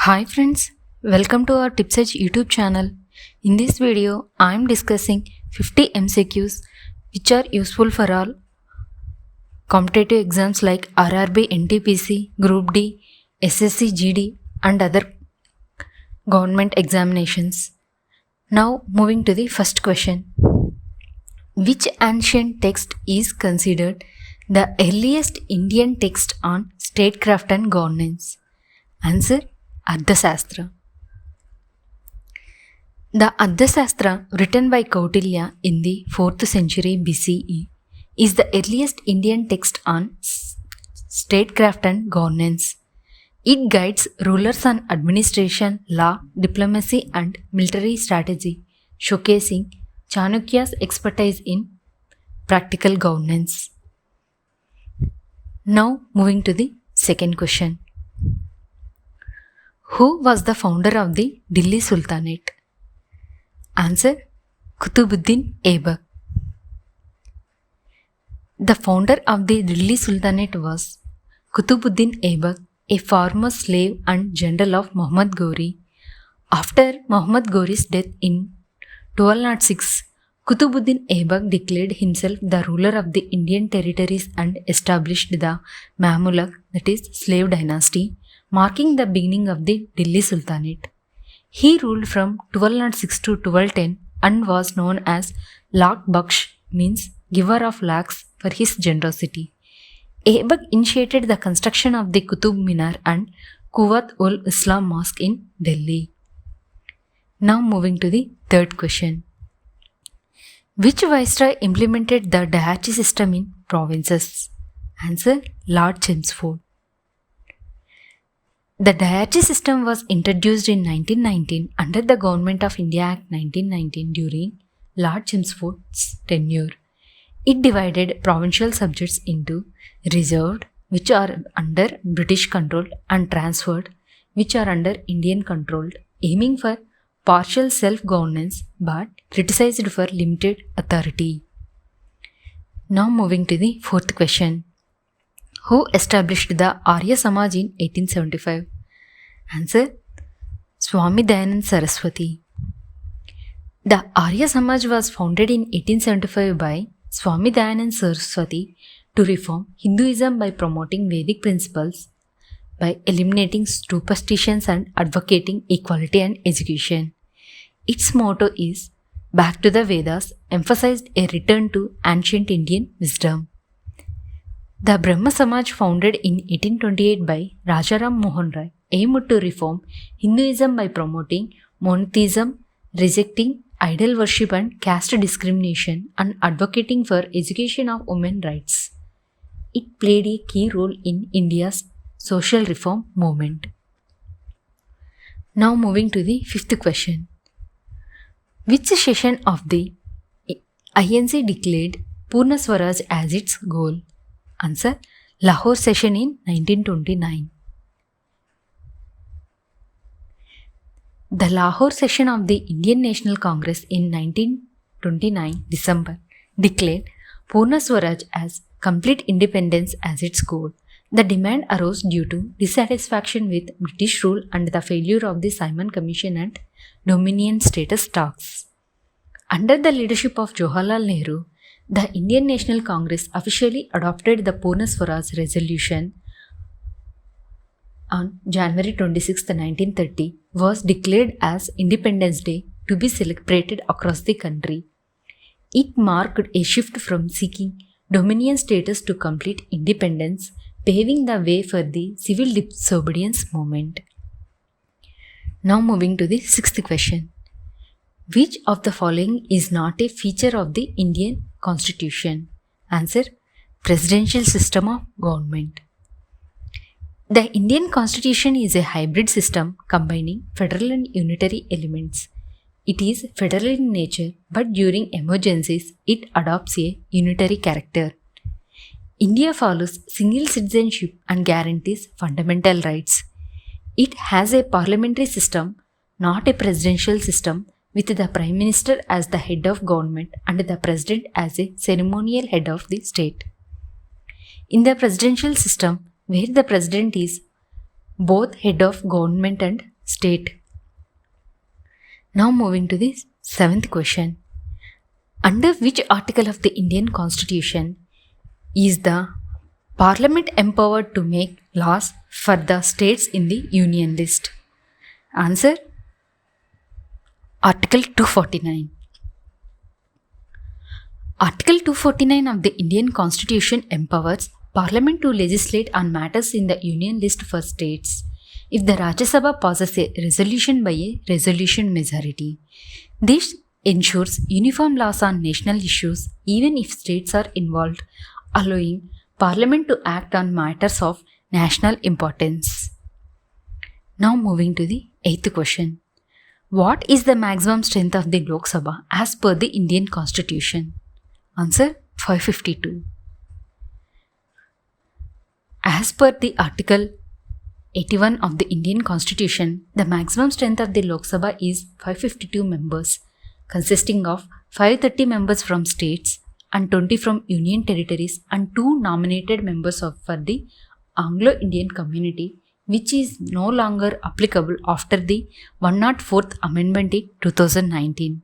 Hi friends, welcome to our TipsEdge YouTube channel. In this video, I am discussing 50 MCQs which are useful for all competitive exams like RRB, NTPC, Group D, SSC, GD and other government examinations. Now moving to the first question. Which ancient text is considered the earliest Indian text on statecraft and governance? Answer: Ardhasastra. The Ardhasastra, written by Kautilya in the 4th century BCE, is the earliest Indian text on statecraft and governance. It guides rulers on administration, law, diplomacy, and military strategy, showcasing Chanukya's expertise in practical governance. Now, moving to the second question. Who was the founder of the Delhi Sultanate? Answer: Qutbuddin Aibak. The founder of the Delhi Sultanate was Qutbuddin Aibak, a former slave and general of Muhammad Ghori. After Muhammad Ghori's death in 1206, Qutbuddin Aibak declared himself the ruler of the Indian territories and established the Mamluk, that is, slave dynasty, marking the beginning of the Delhi Sultanate. He ruled from 1206 to 1210 and was known as Lakh Baksh, means giver of lakhs, for his generosity. Aibak initiated the construction of the Qutub Minar and Quwwat-ul-Islam Mosque in Delhi. Now moving to the third question. Which viceroy implemented the Dahachi system in provinces? Answer: Lord Chelmsford. The Dahachi system was introduced in 1919 under the Government of India Act 1919 during Lord Chelmsford's tenure. It divided provincial subjects into reserved, which are under British control, and transferred, which are under Indian control, aiming for partial self-governance but criticized for limited authority. Now moving to the fourth question. Who established the Arya Samaj in 1875? Answer: Swami Dayanand Saraswati. The Arya Samaj was founded in 1875 by Swami Dayanand Saraswati to reform Hinduism by promoting Vedic principles, by eliminating superstitions and advocating equality and education. Its motto is "Back to the Vedas," emphasized a return to ancient Indian wisdom. The Brahma Samaj, founded in 1828 by Rajaram Mohan Rai, aimed to reform Hinduism by promoting monotheism, rejecting idol worship and caste discrimination, and advocating for education of women's rights. It played a key role in India's social reform movement. Now moving to the fifth question. Which session of the INC declared Purna Swaraj as its goal? Answer: Lahore session in 1929. The Lahore session of the Indian National Congress in 1929 December declared Purna Swaraj as complete independence as its goal. The demand arose due to dissatisfaction with British rule and the failure of the Simon Commission and Dominion status talks. Under the leadership of Jawaharlal Nehru, the Indian National Congress officially adopted the Purna Swaraj resolution on January 26, 1930, was declared as Independence Day to be celebrated across the country. It marked a shift from seeking Dominion status to complete independence, paving the way for the civil disobedience movement. Now moving to the sixth question. Which of the following is not a feature of the Indian Constitution? Answer: Presidential system of government. The Indian Constitution is a hybrid system combining federal and unitary elements. It is federal in nature, but during emergencies, it adopts a unitary character. India follows single citizenship and guarantees fundamental rights. It has a parliamentary system, not a presidential system, with the Prime Minister as the head of government and the President as a ceremonial head of the state. In the presidential system, where the President is both head of government and state. Now moving to the 7th question. Under which article of the Indian Constitution is the Parliament empowered to make laws for the states in the Union list? Answer: Article 249. Article 249 of the Indian Constitution empowers Parliament to legislate on matters in the Union list for states if the Rajya Sabha passes a resolution by a resolution majority. This ensures uniform laws on national issues even if states are involved, allowing Parliament to act on matters of national importance. Now moving to the 8th question. What is the maximum strength of the Lok Sabha as per the Indian Constitution? Answer: 552. As per the Article 81 of the Indian Constitution, the maximum strength of the Lok Sabha is 552 members, consisting of 530 members from states and 20 from Union territories and 2 nominated members for the Anglo-Indian community, which is no longer applicable after the 104th Amendment in 2019.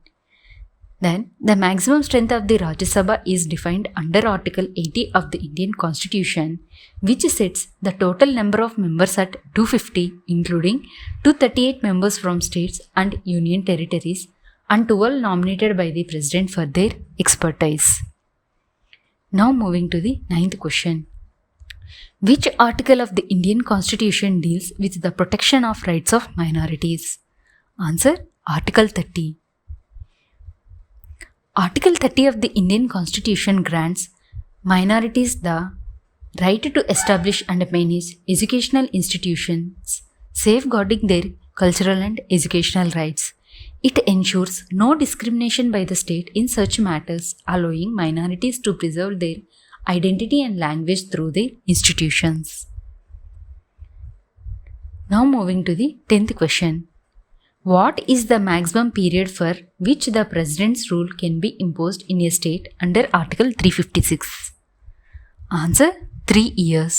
Then, the maximum strength of the Rajya Sabha is defined under Article 80 of the Indian Constitution, which sets the total number of members at 250, including 238 members from states and Union territories and 12 nominated by the President for their expertise. Now moving to the 9th question. Which article of the Indian Constitution deals with the protection of rights of minorities? Answer: Article 30. Article 30 of the Indian Constitution grants minorities the right to establish and manage educational institutions, safeguarding their cultural and educational rights. It ensures no discrimination by the state in such matters, allowing minorities to preserve their identity and language through their institutions. Now moving to the 10th question. What is the maximum period for which the President's rule can be imposed in a state under Article 356? Answer: 3 years.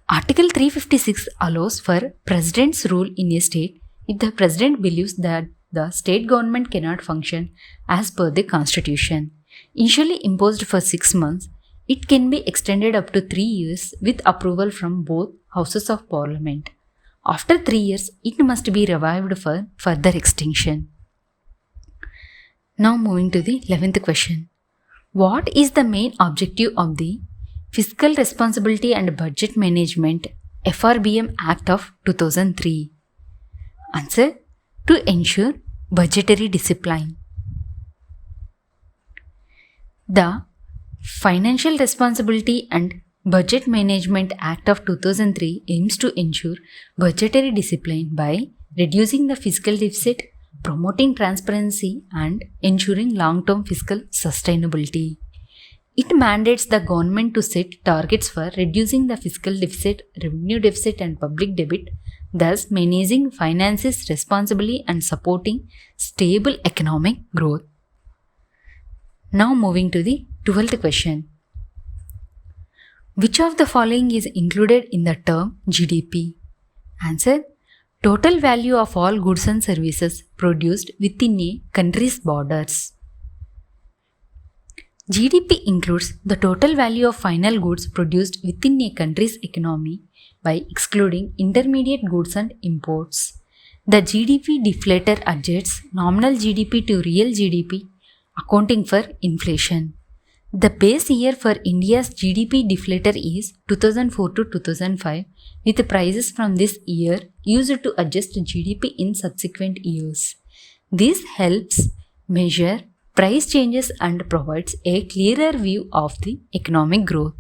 Article 356 allows for President's rule in a state if the President believes that the state government cannot function as per the Constitution. Initially imposed for 6 months, it can be extended up to 3 years with approval from both Houses of Parliament. After 3 years, it must be revived for further extension. Now moving to the 11th question. What is the main objective of the Fiscal Responsibility and Budget Management FRBM Act of 2003? Answer: to ensure budgetary discipline. The Financial Responsibility and Budget Management Act of 2003 aims to ensure budgetary discipline by reducing the fiscal deficit, promoting transparency, and ensuring long-term fiscal sustainability. It mandates the government to set targets for reducing the fiscal deficit, revenue deficit, and public debt, thus managing finances responsibly and supporting stable economic growth. Now moving to the 12th question. Which of the following is included in the term GDP? Answer: total value of all goods and services produced within a country's borders. GDP includes the total value of final goods produced within a country's economy by excluding intermediate goods and imports. The GDP deflator adjusts nominal GDP to real GDP, accounting for inflation. The base year for India's GDP deflator is 2004 to 2005, with prices from this year used to adjust GDP in subsequent years. This helps measure price changes and provides a clearer view of the economic growth.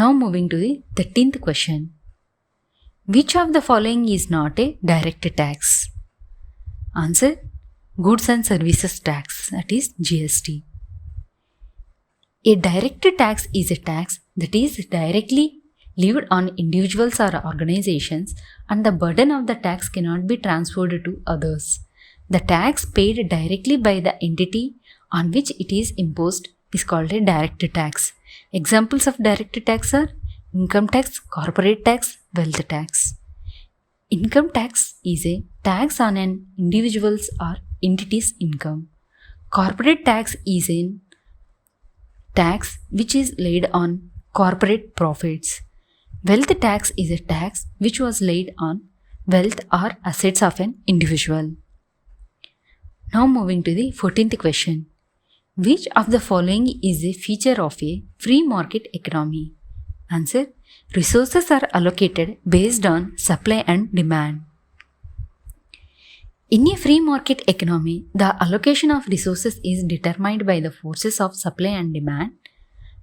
Now moving to the 13th question. Which of the following is not a direct tax? Answer: goods and services tax, that is GST. A direct tax is a tax that is directly levied on individuals or organizations, and the burden of the tax cannot be transferred to others. The tax paid directly by the entity on which it is imposed is called a direct tax. Examples of direct tax are income tax, corporate tax, wealth tax. Income tax is a tax on an individual's or entity's income. Corporate tax is a tax which is laid on corporate profits. Wealth tax is a tax which was laid on wealth or assets of an individual. Now moving to the 14th question. Which of the following is a feature of a free market economy? Answer: resources are allocated based on supply and demand. In a free market economy, the allocation of resources is determined by the forces of supply and demand.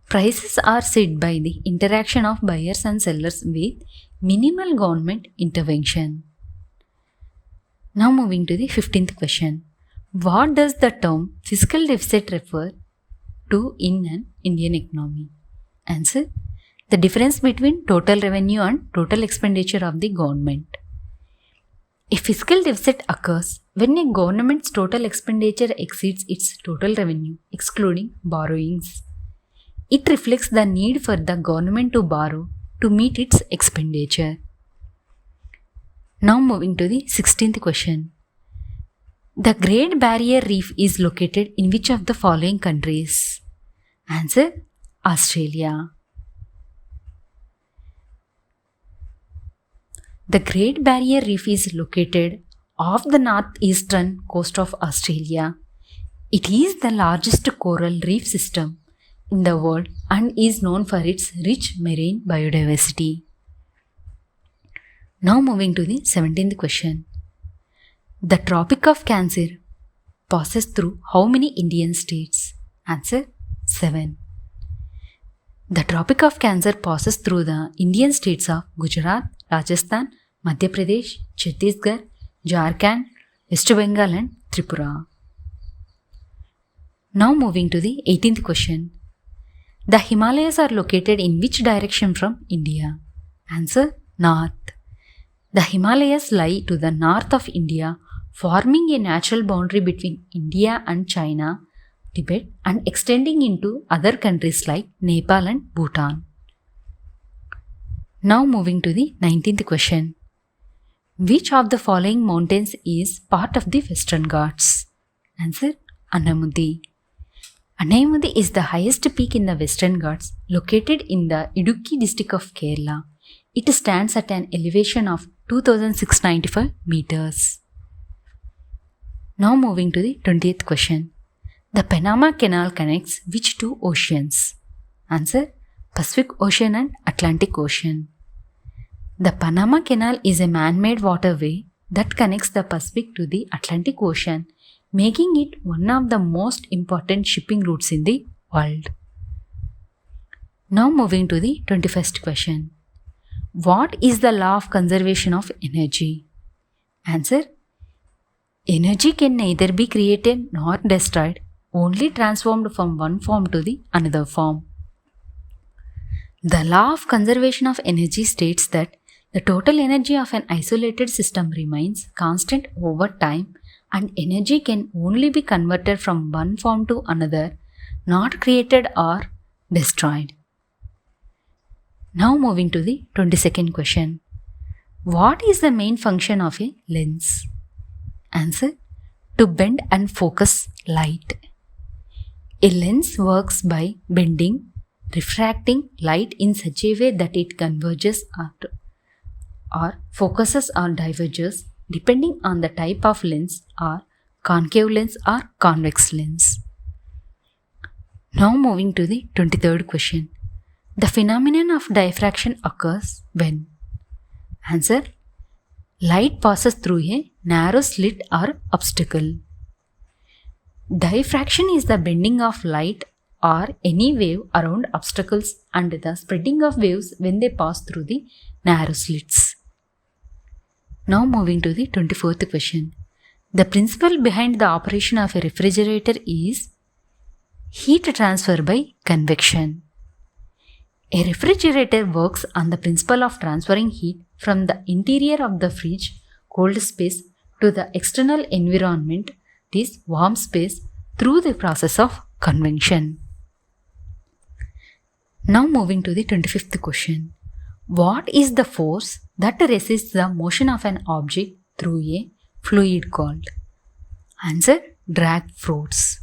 Prices are set by the interaction of buyers and sellers with minimal government intervention. Now moving to the 15th question. What does the term fiscal deficit refer to in an Indian economy? Answer: the difference between total revenue and total expenditure of the government. A fiscal deficit occurs when a government's total expenditure exceeds its total revenue, excluding borrowings. It reflects the need for the government to borrow to meet its expenditure. Now moving to the 16th question. The Great Barrier Reef is located in which of the following countries? Answer: Australia. The Great Barrier Reef is located off the northeastern coast of Australia. It is the largest coral reef system in the world and is known for its rich marine biodiversity. Now moving to the 17th question. The Tropic of Cancer passes through how many Indian states? Answer: 7. The Tropic of Cancer passes through the Indian states of Gujarat, Rajasthan, Madhya Pradesh, Chhattisgarh, Jharkhand, West Bengal and Tripura. Now moving to the 18th question. The Himalayas are located in which direction from India? Answer: north. The Himalayas lie to the north of India, forming a natural boundary between India and China, Tibet, and extending into other countries like Nepal and Bhutan. Now moving to the 19th question. Which of the following mountains is part of the Western Ghats? Answer: Anamudi. Anamudi is the highest peak in the Western Ghats, located in the Idukki district of Kerala. It stands at an elevation of 2695 meters. Now moving to the 20th question. The Panama Canal connects which two oceans? Answer: Pacific Ocean and Atlantic Ocean. The Panama Canal is a man-made waterway that connects the Pacific to the Atlantic Ocean, making it one of the most important shipping routes in the world. Now moving to the 21st question. What is the law of conservation of energy? Answer: energy can neither be created nor destroyed, only transformed from one form to the another form. The law of conservation of energy states that the total energy of an isolated system remains constant over time, and energy can only be converted from one form to another, not created or destroyed. Now moving to the 22nd question. What is the main function of a lens? Answer: to bend and focus light. A lens works by bending, refracting light in such a way that it converges or focuses or diverges depending on the type of lens, or concave lens or convex lens. Now moving to the 23rd question. The phenomenon of diffraction occurs when? Answer: light passes through a narrow slit or obstacle. Diffraction is the bending of light or any wave around obstacles and the spreading of waves when they pass through the narrow slits. Now moving to the 24th question. The principle behind the operation of a refrigerator is heat transfer by convection. A refrigerator works on the principle of transferring heat from the interior of the fridge, cold space, to the external environment, this warm space, through the process of convection. Now moving to the 25th question. What is the force that resists the motion of an object through a fluid called? Answer: drag force.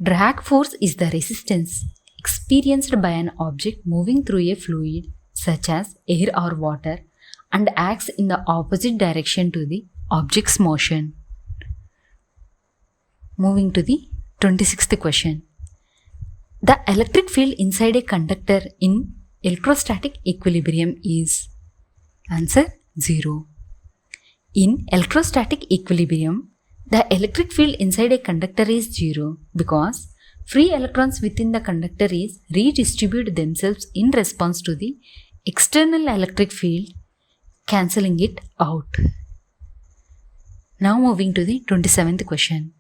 Drag force is the resistance experienced by an object moving through a fluid such as air or water and acts in the opposite direction to the object's motion. Moving to the 26th question. The electric field inside a conductor in electrostatic equilibrium is? Answer: 0. In electrostatic equilibrium, the electric field inside a conductor is 0 because free electrons within the conductor redistribute themselves in response to the external electric field, cancelling it out. Now moving to the 27th question.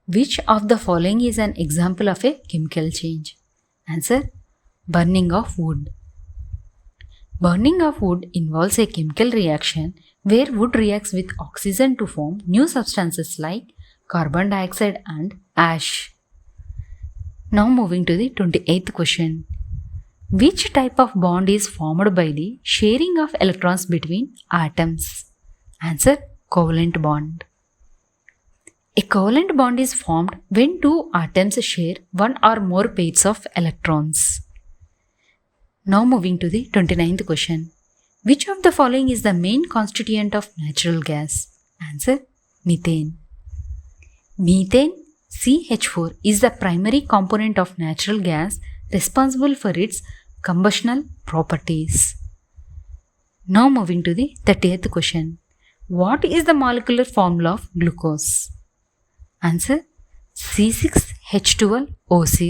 Which of the following is an example of a chemical change? Answer: burning of wood. Burning of wood involves a chemical reaction where wood reacts with oxygen to form new substances like carbon dioxide and ash. Now moving to the 28th question. Which type of bond is formed by the sharing of electrons between atoms? Answer: covalent bond. A covalent bond is formed when two atoms share one or more pairs of electrons. Now moving to the 29th question. Which of the following is the main constituent of natural gas? Answer: methane. Methane, CH4, is the primary component of natural gas responsible for its combustional properties. Now moving to the 30th question. What is the molecular formula of glucose? Answer: C6H12O6.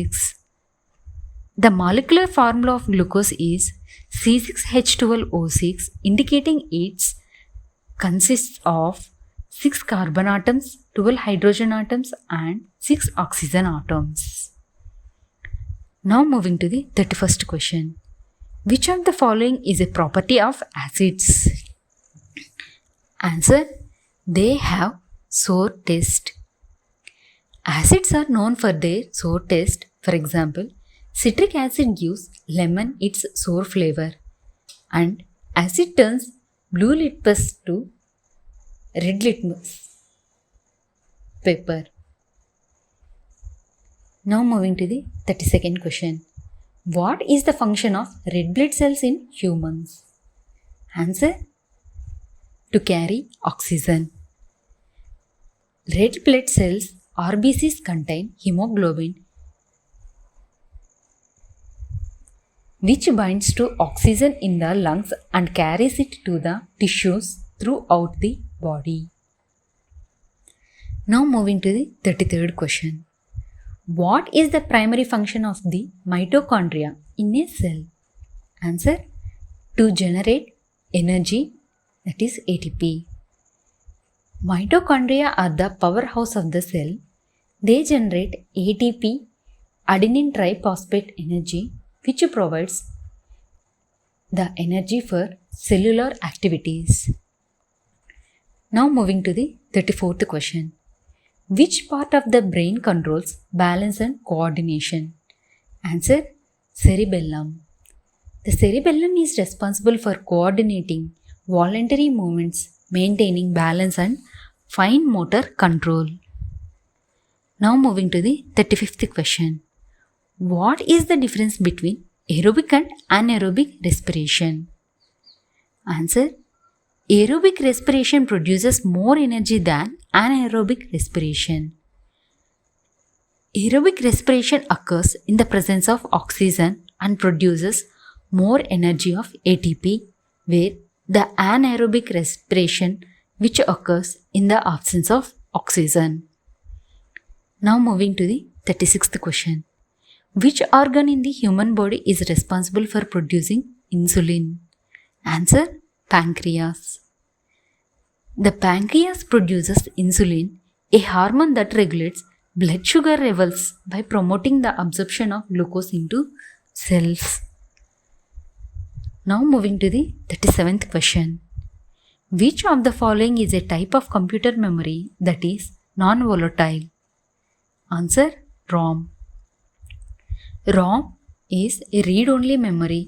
The molecular formula of glucose is C6H12O6, indicating it consists of 6 carbon atoms, 12 hydrogen atoms and 6 oxygen atoms. Now moving to the 31st question. Which of the following is a property of acids? Answer: they have sour taste. Acids are known for their sour taste. For example, citric acid gives lemon its sour flavor, and acid turns blue litmus to red litmus paper. Now moving to the 32nd question. What is the function of red blood cells in humans? Answer: to carry oxygen. Red blood cells, RBCs, contain hemoglobin, which binds to oxygen in the lungs and carries it to the tissues throughout the body. Now moving to the 33rd question. What is the primary function of the mitochondria in a cell? Answer: to generate energy, that is ATP. Mitochondria are the powerhouse of the cell. They generate ATP, adenine triphosphate energy, which provides the energy for cellular activities. Now moving to the 34th question. Which part of the brain controls balance and coordination? Answer: cerebellum. The cerebellum is responsible for coordinating voluntary movements, maintaining balance and fine motor control. Now moving to the 35th question. What is the difference between aerobic and anaerobic respiration? Answer: aerobic respiration produces more energy than anaerobic respiration. Aerobic respiration occurs in the presence of oxygen and produces more energy of ATP, where the anaerobic respiration which occurs in the absence of oxygen. Now moving to the 36th question. Which organ in the human body is responsible for producing insulin? Answer: pancreas. The pancreas produces insulin, a hormone that regulates blood sugar levels by promoting the absorption of glucose into cells. Now moving to the 37th question. Which of the following is a type of computer memory that is non-volatile? Answer: ROM. ROM is a read-only memory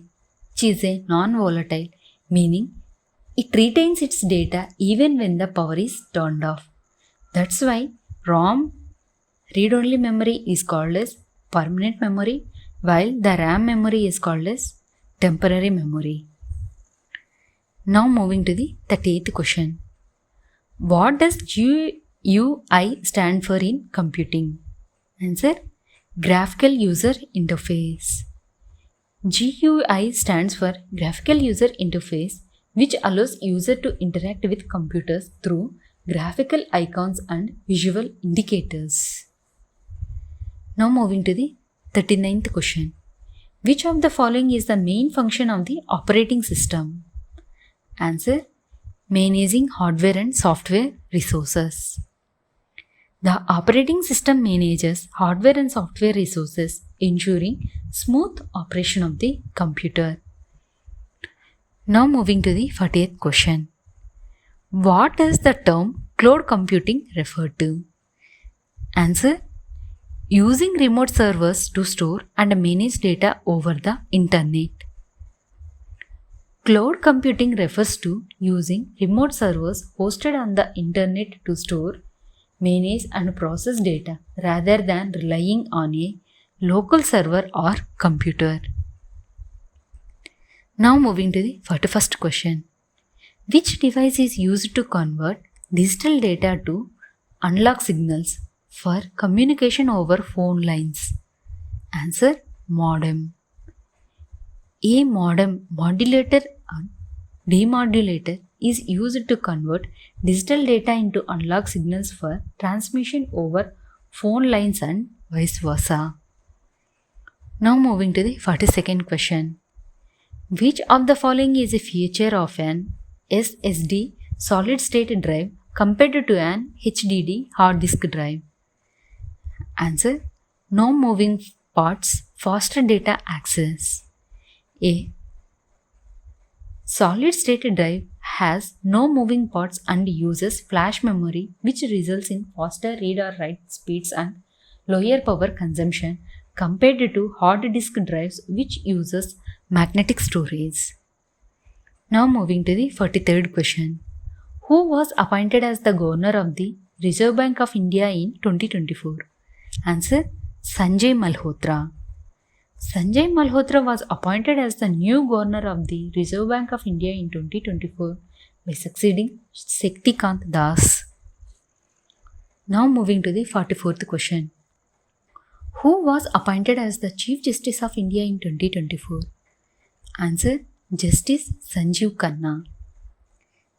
which is a non-volatile. meaning it retains its data even when the power is turned off. That's why ROM, read-only memory, is called as permanent memory, while the RAM memory is called as temporary memory. Now moving to the 38th question. What does GUI stand for in computing? Answer: Graphical User Interface. GUI stands for Graphical User Interface, which allows user to interact with computers through graphical icons and visual indicators. Now moving to the 39th question. Which of the following is the main function of the operating system? Answer: managing hardware and software resources. The operating system manages hardware and software resources, ensuring smooth operation of the computer. Now moving to the 40th question. What does the term cloud computing refer to? Answer: using remote servers to store and manage data over the internet. Cloud computing refers to using remote servers hosted on the internet to store, manage and process data rather than relying on a local server or computer. Now moving to the 41st question. Which device is used to convert digital data to analog signals for communication over phone lines? Answer: modem. A modem, modulator and demodulator is used to convert digital data into analog signals for transmission over phone lines and vice versa. Now moving to the 42nd question. Which of the following is a feature of an SSD solid state drive compared to an HDD hard disk drive? Answer: no moving parts, faster data access. A solid state drive has no moving parts and uses flash memory, which results in faster read or write speeds and lower power consumption compared to hard disk drives, which uses magnetic storage. Now moving to the 43rd question. Who was appointed as the Governor of the Reserve Bank of India in 2024? Answer: Sanjay Malhotra. Sanjay Malhotra was appointed as the new Governor of the Reserve Bank of India in 2024 by succeeding Shaktikant Das. Now moving to the 44th question. Who was appointed as the Chief Justice of India in 2024? Answer: Justice Sanjeev Khanna.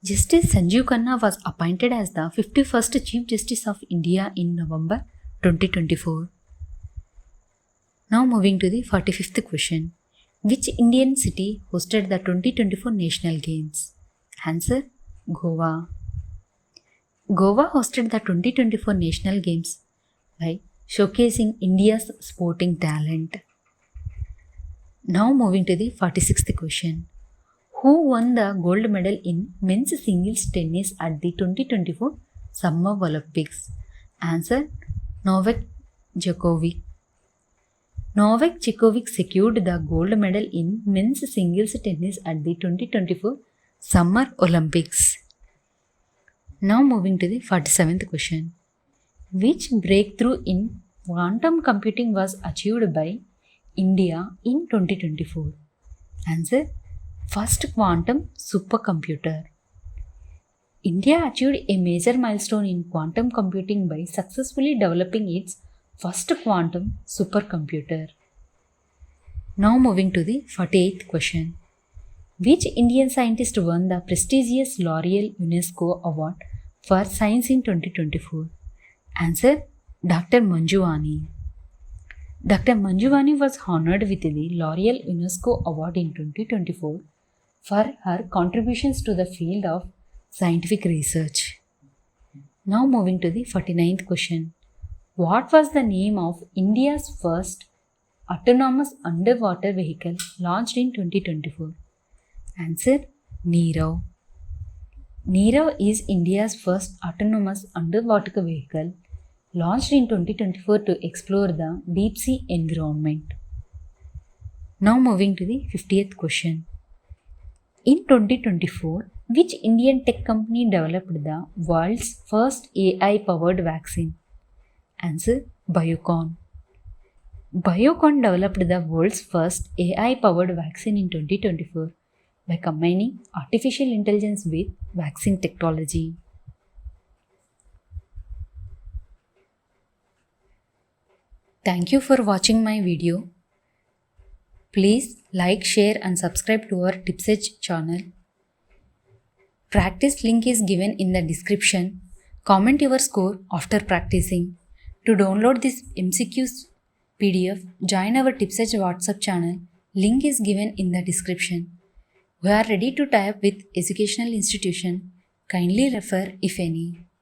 Justice Sanjeev Khanna was appointed as the 51st Chief Justice of India in November 2024. Now moving to the 45th question. Which Indian city hosted the 2024 National Games? Answer: Goa. Goa hosted the 2024 National Games by showcasing India's sporting talent. Now moving to the 46th question. Who won the gold medal in men's singles tennis at the 2024 Summer Olympics? Answer: Novak Djokovic. Novak Djokovic secured the gold medal in men's singles tennis at the 2024 Summer Olympics. Now moving to the 47th question. Which breakthrough in quantum computing was achieved by India in 2024? Answer: first quantum supercomputer. India achieved a major milestone in quantum computing by successfully developing its first quantum supercomputer. Now moving to the 48th question. Which Indian scientist won the prestigious L'Oreal UNESCO Award for Science in 2024? Answer: Dr. Manjuvani. Dr. Manjuvani was honored with the L'Oreal UNESCO Award in 2024 for her contributions to the field of scientific research. Now moving to the 49th question. What was the name of India's first autonomous underwater vehicle launched in 2024? Answer: Nirav. Nirav is India's first autonomous underwater vehicle launched in 2024 to explore the deep sea environment. Now moving to the 50th question. In 2024, which Indian tech company developed the world's first AI-powered vaccine? Answer: Biocon. Biocon developed the world's first AI-powered vaccine in 2024 by combining artificial intelligence with vaccine technology. Thank you for watching my video. Please like, share and subscribe to our TipsEdge channel. Practice link is given in the description. Comment your score after practicing. To download this MCQs PDF, join our TipsEdge WhatsApp channel. Link is given in the description. We are ready to tie up with educational institution. Kindly refer if any.